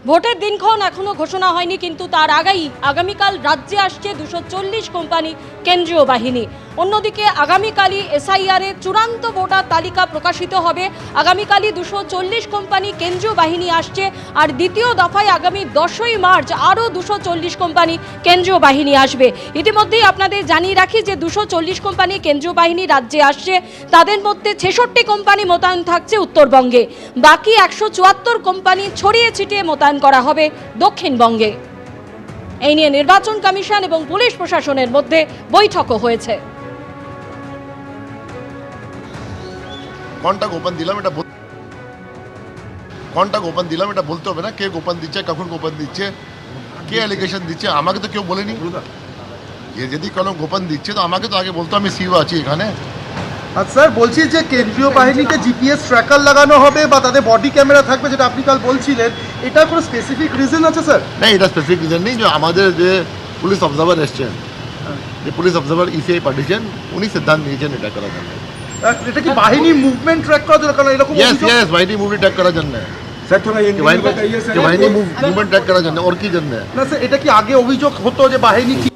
ভোটের দিনক্ষণ এখনো ঘোষণা হয়নি, কিন্তু তার আগেই আগামীকাল রাজ্যে আসছে 240 কোম্পানি কেন্দ্রীয় বাহিনী। অন্যদিকে আগামীকালই এসআইআর এর চূড়ান্ত ভোটার তালিকা প্রকাশিত হবে। আগামীকালই 240 কোম্পানি কেন্দ্রীয় বাহিনী আসছে, আর দ্বিতীয় দফায় আগামী 10ই মার্চ আরও 240 কোম্পানি কেন্দ্রীয় বাহিনী আসবে। ইতিমধ্যেই আপনাদের জানিয়ে রাখি যে 240 কোম্পানি কেন্দ্রীয় বাহিনী রাজ্যে আসছে, তাদের মধ্যে 66 কোম্পানি মোতায়েন থাকছে উত্তরবঙ্গে, বাকি 174 কোম্পানি ছড়িয়ে ছিটিয়ে মোতায়েন করা হবে দক্ষিণবঙ্গে। এই নিয়ে নির্বাচন কমিশন এবং পুলিশ প্রশাসনের মধ্যে বৈঠকও হয়েছে। কনটা গোপন দিলাম এটা বলতে হবে না, কে গোপন দিচ্ছে, কখন গোপন দিচ্ছে, কে অ্যালিগেশন দিচ্ছে, আমাকে তো কেউ বলেনি। এ যদি কোনো গোপন দিচ্ছে তো আমাকে তো আগে বলতো, আমি সিও আছি এখানে। আর স্যার বলছি যে কেন্দ্রীয় বাহিনীকে জিপিএস ট্র্যাকার লাগানো হবে বা তাদের বডি ক্যামেরা থাকবে, যেটা আপনি কাল বলছিলেন, এটা কোনো স্পেসিফিক রিজন আছে স্যার? না, এটা স্পেসিফিক রিজন নেই। যে আমাদের যে পুলিশ অবজারভার এসছেন, যে পুলিশ অবজারভার ইসিআই পাঠিয়েছেন, উনি সিদ্ধান্ত নিয়েছেন এটা করার জন্য। এটা কি বাহিনী মুভমেন্ট ট্র্যাক করার জন্য? কারণ এরকম ইয়েস, বাহিনী মুভমেন্ট ট্র্যাক করার জন্য। বাহিনী মুভমেন্ট ট্র্যাক করার জন্য, ওর কি জন্য? না স্যার, এটা কি আগে অভিযোগ হতো যে বাহিনী কি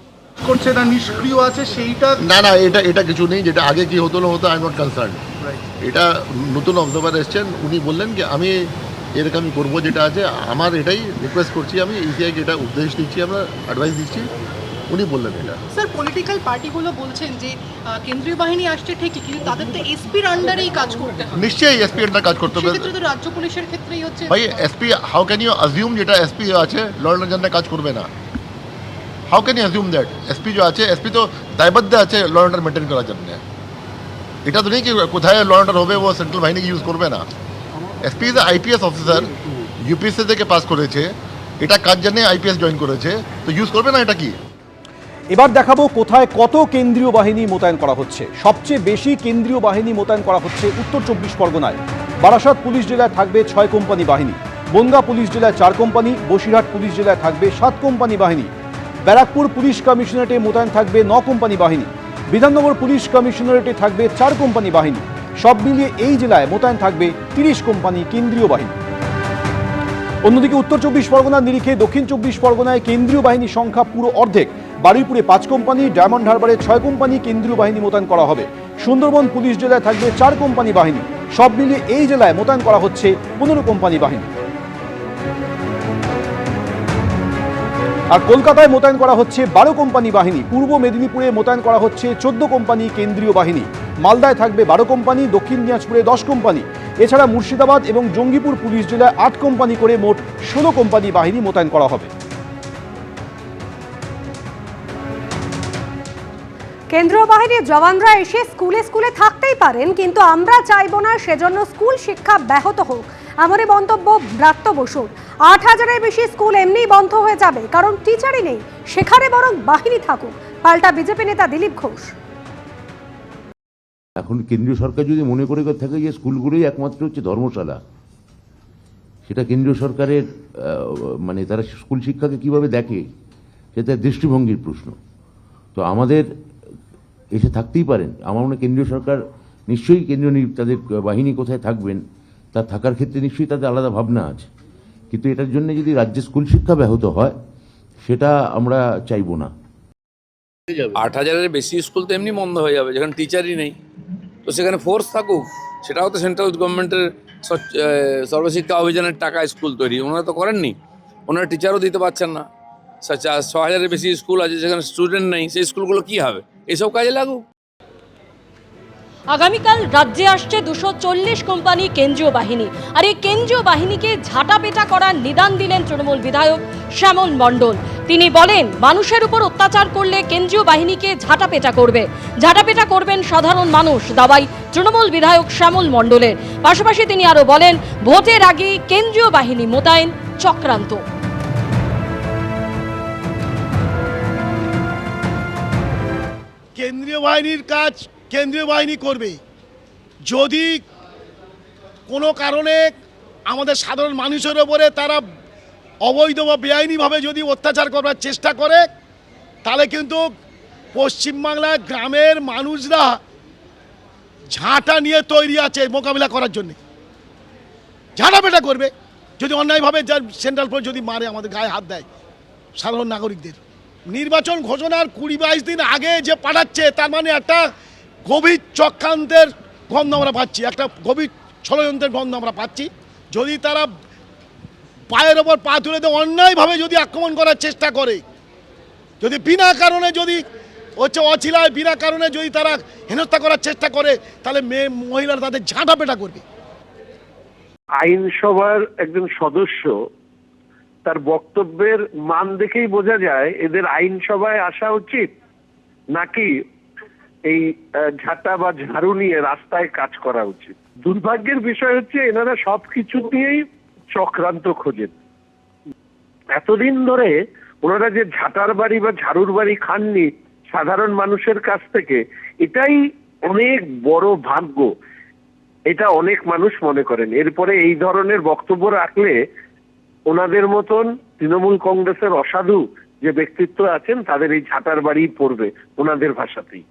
করছে না, নিষ্ক্রিয় আছে সেইটা? না, এটা কিছু নেই। যেটা আগে কি হতো না হতো, আই এম নট কনসার্ন। এটা নতুন অবজারভার এসছেন, উনি বললেন যে আমি এরকমই করবো, যেটা আছে আমার এটাই রিকোয়েস্ট করছি, আমি ইসিআইকে এটা উপদেশ দিচ্ছি, আমরা অ্যাডভাইস দিচ্ছি, উনি বললেন এটা। স্যার, পলিটিক্যাল পার্টিগুলো বলছেন যে কেন্দ্রীয় বাহিনী আসছে ঠিকই, কিন্তু তাদের তো এসপির আন্ডারেই কাজ করতে হবে। নিশ্চয়ই এসপি আন্ডার কাজ করতে হবে। সেক্ষেত্রে তো রাজ্য পুলিশের ক্ষেত্রেই হচ্ছে। ভাই SP, how can you assume যেটা এসপি আছে ল অ্যান্ড অর্ডার কাজ করবে না? How can you assume that? SP যে আছে, এসপি তো দায়বদ্ধ আছে ল অ্যান্ড অর্ডার মেনটেন করার জন্য। এটা তো নেই কি কোথায় ল অ্যান্ড অর্ডার হবে ও সেন্ট্রাল বাহিনীকে ইউজ করবে না। SP is IPS officer, UPSC থেকে পাস করেছে, এটা কাজ জন্য আইপিএস জয়েন করেছে, তো ইউজ করবে না? এটা কি? এবার দেখাবো কোথায় কত কেন্দ্রীয় বাহিনী মোতায়েন করা হচ্ছে। সবচেয়ে বেশি কেন্দ্রীয় বাহিনী মোতায়েন করা হচ্ছে উত্তর 24 পরগনায়। বারাসাত পুলিশ জেলায় থাকবে 6 কোম্পানি বাহিনী, বনগাঁ পুলিশ জেলায় 4 কোম্পানি, বসিরহাট পুলিশ জেলায় থাকবে 7 কোম্পানি বাহিনী, ব্যারাকপুর পুলিশ কমিশনারেটে মোতায়েন থাকবে 9 কোম্পানি বাহিনী, বিধাননগর পুলিশ কমিশনারেটে থাকবে 4 কোম্পানি বাহিনী। সব মিলিয়ে এই জেলায় মোতায়েন থাকবে 30 কোম্পানি কেন্দ্রীয় বাহিনী। অন্যদিকে উত্তর 24 পরগনার নিরিখে দক্ষিণ 24 পরগনায় কেন্দ্রীয় বাহিনীর সংখ্যা পুরো অর্ধেক। বারুইপুরে 5 কোম্পানি, ডায়মন্ড হারবারে 6 কোম্পানি কেন্দ্রীয় বাহিনী মোতায়েন করা হবে। সুন্দরবন পুলিশ জেলায় থাকবে 4 কোম্পানি বাহিনী। সব মিলিয়ে এই জেলায় মোতায়েন করা হচ্ছে 15 কোম্পানি বাহিনী। আর কলকাতায় মোতায়েন করা হচ্ছে 12 কোম্পানি বাহিনী। পূর্ব মেদিনীপুরে মোতায়েন করা হচ্ছে 14 কোম্পানি কেন্দ্রীয় বাহিনী। মালদায় থাকবে 12 কোম্পানি, দক্ষিণ দিনাজপুরে 10 কোম্পানি। এছাড়া মুর্শিদাবাদ এবং জঙ্গিপুর পুলিশ জেলায় 8 কোম্পানি করে মোট 16 কোম্পানি বাহিনী মোতায়েন করা হবে। কেন্দ্রীয় বাহিনীর জওয়ানরা এসে স্কুলে স্কুলে থাকতেই পারেন, কিন্তু আমরা চাইবো না সেজন্য স্কুল শিক্ষা ব্যাহত হোক, এমনই মন্তব্য ব্রাত্য বসুর। 8000-এর বেশি স্কুল এমনিই বন্ধ হয়ে যাবে, কারণ টিচারই নেই, সেখানে বরং বাহিনী থাকুক, পাল্টা বিজেপি নেতা দিলীপ ঘোষ। এখন কেন্দ্রীয় সরকার যদি মনে করে থাকে যে স্কুলগুলোই একমাত্র হচ্ছে ধর্মশালা, সেটা কেন্দ্রীয় সরকারের মানে তারা স্কুল শিক্ষাকে কিভাবে দেখে সেটা দৃষ্টিভঙ্গির প্রশ্ন। তো আমাদের এসে থাকতেই পারেন। আমার মনে হয় কেন্দ্রীয় সরকার নিশ্চয়ই তাদের বাহিনী কোথায় থাকবেন তার থাকার ক্ষেত্রে নিশ্চয়ই তাদের আলাদা ভাবনা আছে, কিন্তু এটার জন্য যদি রাজ্যে স্কুল শিক্ষা ব্যাহত হয় সেটা আমরা চাইব না। 8000-এর বেশি স্কুল তো এমনি বন্ধ হয়ে যাবে, যেখানে টিচারই নেই। তো সেখানে ফোর্স থাকুক, সেটাও তো সেন্ট্রাল গভর্নমেন্টের সর্বশিক্ষা অভিযানের টাকা স্কুল তৈরি, ওনারা তো করেননি। ওনারা টিচারও দিতে পারছেন না। 6000-এর বেশি স্কুল আছে যেখানে স্টুডেন্ট নেই, সেই স্কুলগুলো কী হবে? এইসব কাজে লাগুক। আগামীকাল রাজ্যে আসছে 240 কোম্পানি কেন্দ্রীয় বাহিনী, আর এই কেন্দ্রীয় বাহিনীকে ঝাঁটাপেটা করার নিদান দিলেন তৃণমূল বিধায়ক শ্যামল মণ্ডল। তিনি বলেন, মানুষের উপর অত্যাচার করলে কেন্দ্রীয় বাহিনীকে ঝাঁটাপেটা করবেন সাধারণ মানুষ, দাবাই তৃণমূল বিধায়ক শ্যামল মণ্ডলের। পাশাপাশি তিনি আরও বলেন, ভোটের আগে কেন্দ্রীয় বাহিনী মোতায়েন চক্রান্ত। কেন্দ্রীয় বাহিনীর কাজ কেন্দ্রীয় বাহিনী করবে। যদি কোনো কারণে আমাদের সাধারণ মানুষের ওপরে তারা অবৈধ বা বেআইনিভাবে যদি অত্যাচার করার চেষ্টা করে, তাহলে কিন্তু পশ্চিমবাংলার গ্রামের মানুষরা ঝাঁটা নিয়ে তৈরি আছে মোকাবিলা করার জন্য। ঝাঁটাপেটা করবে। যদি অন্যায়ভাবে যার সেন্ট্রাল পুলিশ যদি মারে, আমাদের গায়ে হাত দেয় সাধারণ নাগরিকদের। নির্বাচন ঘোষণার 20-22 দিন আগে যে পাঠাচ্ছে, তার মানে একটা গভীর চক্রান্তের গন্ধ আমরা পাচ্ছি, একটা গভীর ষড়যন্ত্রের গন্ধ আমরা পাচ্ছি। যদি তারা পায়ের ওপর পা তুলে দিয়ে অন্যায়ভাবে যদি আক্রমণ করার চেষ্টা করে, যদি বিনা কারণে যদি অছিলায় বিনা কারণে যদি তারা হেনস্থা করার চেষ্টা করে, তাহলে মহিলারা তাদের ঝাঁটা পেটা করবে। আইনসভার একজন সদস্য, তার বক্তব্যের মান দেখেই বোঝা যায় এদের আইনসভায় আসা উচিত নাকি এই ঝাঁটা বা ঝাড়ু নিয়ে রাস্তায় কাজ করা উচিত। দুর্ভাগ্যের বিষয় হচ্ছে এনারা সবকিছু নিয়েই চক্রান্ত খোঁজেন। এতদিন ধরে ওনারা যে ঝাঁটার বাড়ি বা ঝাড়ুর বাড়ি খাননি সাধারণ মানুষের কাছ থেকে, এটাই অনেক বড় ভাগ্য, এটা অনেক মানুষ মনে করেন। এরপরে এই ধরনের বক্তব্য রাখলে ওনাদের মতন তৃণমূল কংগ্রেসের অসাধু যে ব্যক্তিত্ব আছেন তাদের এই ঝাঁটার বাড়ি পড়বে ওনাদের ভাষাতেই।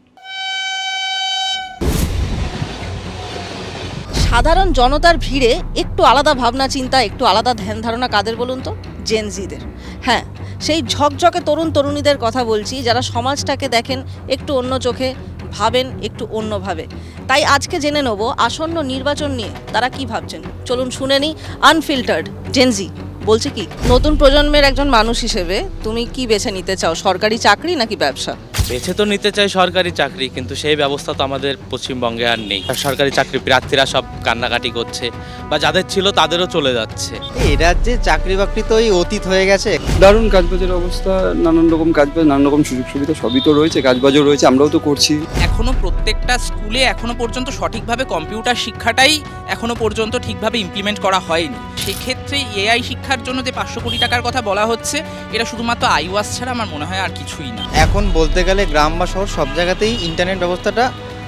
সাধারণ জনতার ভিড়ে একটু আলাদা ভাবনা চিন্তা, একটু আলাদা ধ্যান ধারণা কাদের বলুন তো? জেনজিদের। হ্যাঁ, সেই ঝকঝকে তরুণ তরুণীদের কথা বলছি, যারা সমাজটাকে দেখেন একটু অন্য চোখে, ভাবেন একটু অন্যভাবে। তাই আজকে জেনে নেব আসন্ন নির্বাচন নিয়ে তারা কি ভাবছেন। চলুন শুনে নিই আনফিল্টার্ড জেনজি বলছে কি। নতুন প্রজন্মের একজন মানুষ হিসেবে তুমি কি বেছে নিতে চাও, সরকারি চাকরি নাকি ব্যবসা? বেছে তো নিতে চাই সরকারি চাকরি, কিন্তু সেই ব্যবস্থা তো আমাদের পশ্চিমবঙ্গে আর নেই। সরকারি চাকরি প্রার্থীরা সব কান্নাকাটি করছে, বা যাদের ছিল তাদেরও চলে যাচ্ছে। এই রাজ্যে চাকরি বাকরি তো এই অতীত হয়ে গেছে। দারুণ কাজবাজের অবস্থা, নানান রকম কাজবাজ, নানান রকম সুযোগ সুবিধা সবই তো রয়েছে, কাজবাজও রয়েছে, আমরাও তো করছি। এখনো প্রত্যেকটা স্কুলে এখনো পর্যন্ত সঠিকভাবে কম্পিউটার শিক্ষাটাই এখনো পর্যন্ত ঠিকভাবে ইমপ্লিমেন্ট করা হয়নি। সেক্ষেত্রে এআই শিক্ষার জন্য যে 500 কোটি টাকার কথা বলা হচ্ছে, এটা শুধুমাত্র আইওয়াস ছাড়া আমার মনে হয় আর কিছুই না। এখন বলতে গেলে গ্রাম বা শহর সব জায়গাতেই ইন্টারনেট ব্যবস্থাটা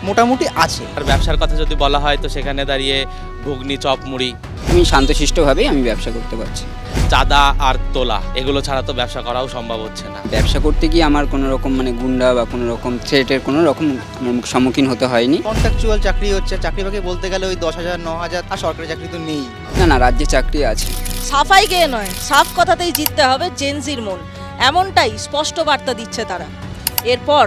মোটামুটি আছে। আর ব্যবসার কথা যদি বলা হয়, তো সেখানে দাঁড়িয়ে ঘুগনি, চপ, মুড়ি। আমি শান্তশিষ্টভাবেই আমি ব্যবসা করতে পারছি। চাঁদা আর তোলা এগুলো ছাড়া তো ব্যবসা করাও সম্ভব হচ্ছে না। ব্যবসা করতে গিয়ে আমার কোনো রকম গুন্ডা বা কোনো রকম থ্রেটের কোনো রকম সম্মুখীন হতে হয়নি। কন্ট্রাকচুয়াল চাকরি হচ্ছে, চাকরি বাকরি বলতে গেলে ওই 10,000 9,000, আর সরকারি চাকরি তো নেই। না, রাজ্যে চাকরি আছে। সাফাই গেয়ে নয়, সাফ কথাতেই জিততে হবে জেনজির মন, এমনটাই স্পষ্ট বার্তা দিচ্ছে তারা। এরপর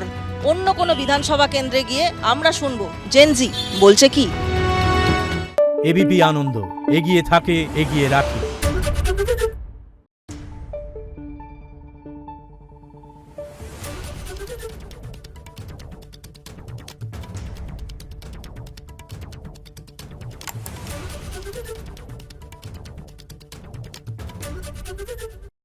অন্য কোনো বিধানসভা কেন্দ্রে গিয়ে আমরা শুনবো জেনজি বলছে কি। এবিপি আনন্দ, এগিয়ে থাকে, এগিয়ে রাখে।